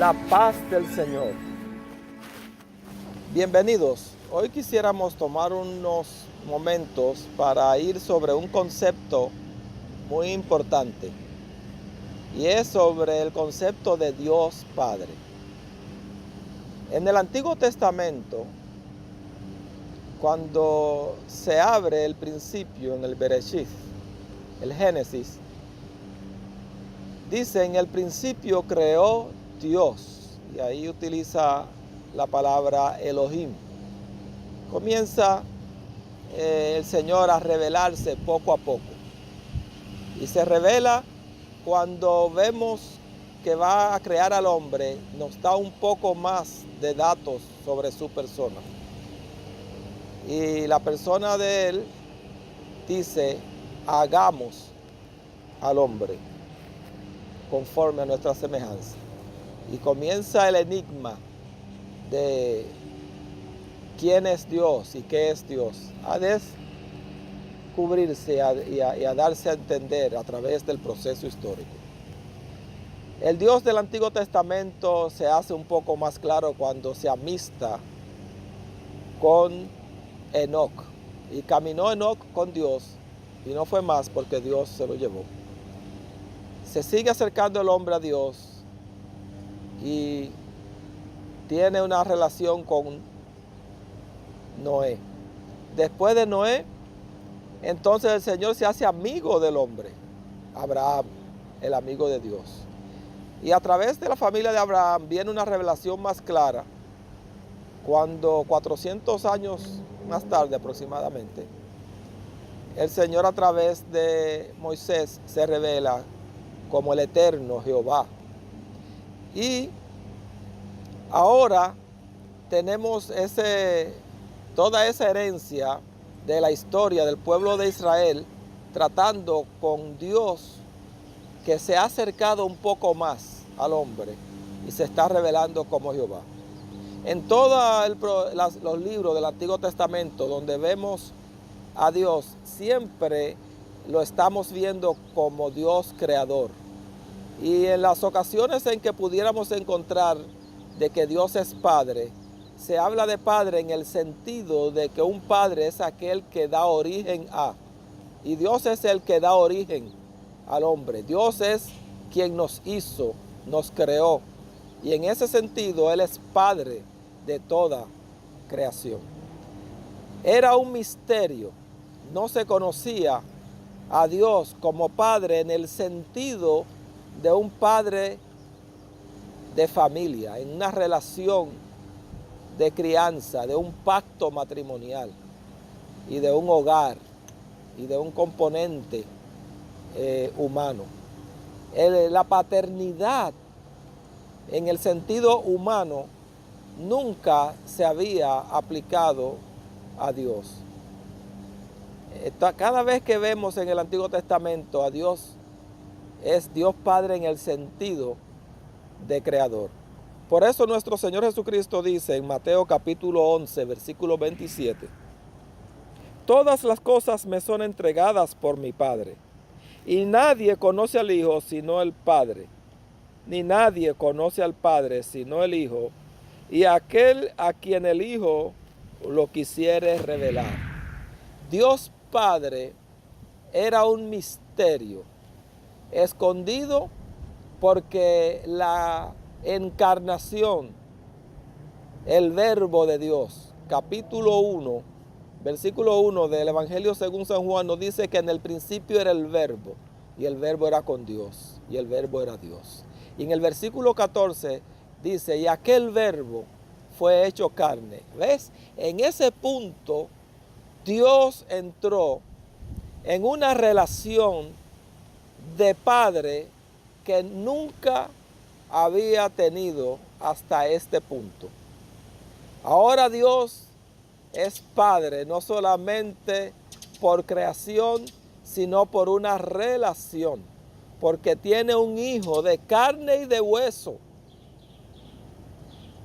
La paz del Señor. Bienvenidos. Hoy quisiéramos tomar unos momentos para ir sobre un concepto muy importante. Y es sobre el concepto de Dios Padre. En el Antiguo Testamento, cuando se abre el principio en el Bereshit, el Génesis, dice: en el principio creó Dios, y ahí utiliza la palabra Elohim. Comienza el Señor a revelarse poco a poco, y se revela cuando vemos que va a crear al hombre. Nos da un poco más de datos sobre su persona, y la persona de él dice: hagamos al hombre conforme a nuestra semejanza. Y comienza el enigma de quién es Dios y qué es Dios, a descubrirse y a darse a entender a través del proceso histórico. El Dios del Antiguo Testamento se hace un poco más claro cuando se amista con Enoc. Y caminó Enoc con Dios, y no fue más porque Dios se lo llevó. Se sigue acercando el hombre a Dios y tiene una relación con Noé. Después de Noé, entonces el Señor se hace amigo del hombre, Abraham, el amigo de Dios. Y a través de la familia de Abraham viene una revelación más clara cuando 400 años más tarde aproximadamente, el Señor a través de Moisés se revela como el eterno Jehová. Y ahora tenemos toda esa herencia de la historia del pueblo de Israel, tratando con Dios que se ha acercado un poco más al hombre y se está revelando como Jehová. En todos los libros del Antiguo Testamento donde vemos a Dios, siempre lo estamos viendo como Dios creador. Y en las ocasiones en que pudiéramos encontrar de que Dios es Padre, se habla de Padre en el sentido de que un Padre es aquel que da origen a, y Dios es el que da origen al hombre. Dios es quien nos hizo, nos creó, y en ese sentido Él es Padre de toda creación. Era un misterio, no se conocía a Dios como Padre en el sentido de un padre de familia, en una relación de crianza, de un pacto matrimonial y de un hogar y de un componente humano. La paternidad en el sentido humano nunca se había aplicado a Dios. Cada vez que vemos en el Antiguo Testamento a Dios, es Dios Padre en el sentido de creador. Por eso nuestro Señor Jesucristo dice en Mateo capítulo 11, versículo 27: todas las cosas me son entregadas por mi Padre, y nadie conoce al Hijo sino el Padre, ni nadie conoce al Padre sino el Hijo, y aquel a quien el Hijo lo quisiere revelar. Dios Padre era un misterio escondido, porque la encarnación, el verbo de Dios, capítulo 1, versículo 1 del Evangelio según San Juan, nos dice que en el principio era el verbo, y el verbo era con Dios, y el verbo era Dios. Y en el versículo 14 dice: y aquel verbo fue hecho carne. ¿Ves? En ese punto Dios entró en una relación de padre que nunca había tenido hasta este punto. Ahora Dios es Padre no solamente por creación, sino por una relación, porque tiene un hijo de carne y de hueso.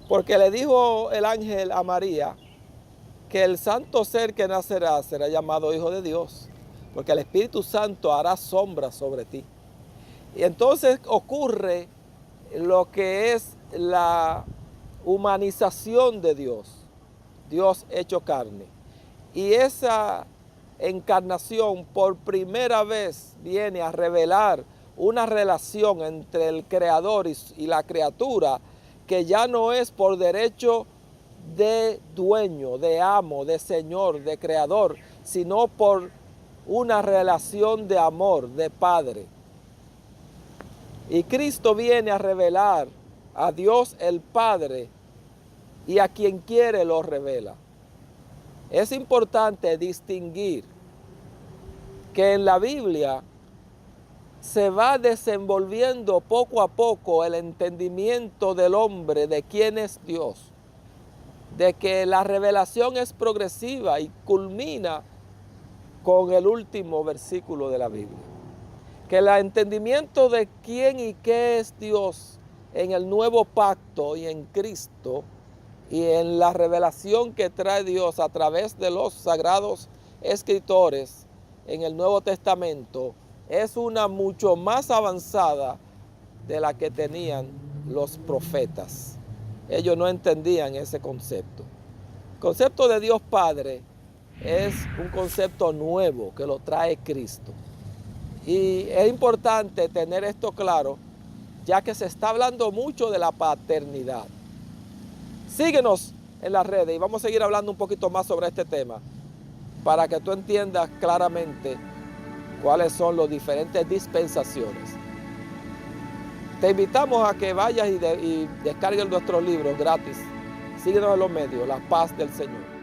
Porque le dijo el ángel a María que el santo ser que nacerá será llamado Hijo de Dios, porque el Espíritu Santo hará sombra sobre ti. Y entonces ocurre lo que es la humanización de Dios, Dios hecho carne. Y esa encarnación por primera vez viene a revelar una relación entre el creador y la criatura que ya no es por derecho de dueño, de amo, de señor, de creador, sino por una relación de amor, de padre. Y Cristo viene a revelar a Dios el Padre y a quien quiere lo revela. Es importante distinguir que en la Biblia se va desenvolviendo poco a poco el entendimiento del hombre de quién es Dios, de que la revelación es progresiva y culmina con el último versículo de la Biblia. Que el entendimiento de quién y qué es Dios en el nuevo pacto y en Cristo y en la revelación que trae Dios a través de los sagrados escritores en el Nuevo Testamento es una mucho más avanzada de la que tenían los profetas. Ellos no entendían ese concepto. El concepto de Dios Padre es un concepto nuevo que lo trae Cristo. Y es importante tener esto claro, ya que se está hablando mucho de la paternidad. Síguenos en las redes y vamos a seguir hablando un poquito más sobre este tema para que tú entiendas claramente cuáles son las diferentes dispensaciones. Te invitamos a que vayas y descargues nuestros libros gratis. Síguenos en los medios, la paz del Señor.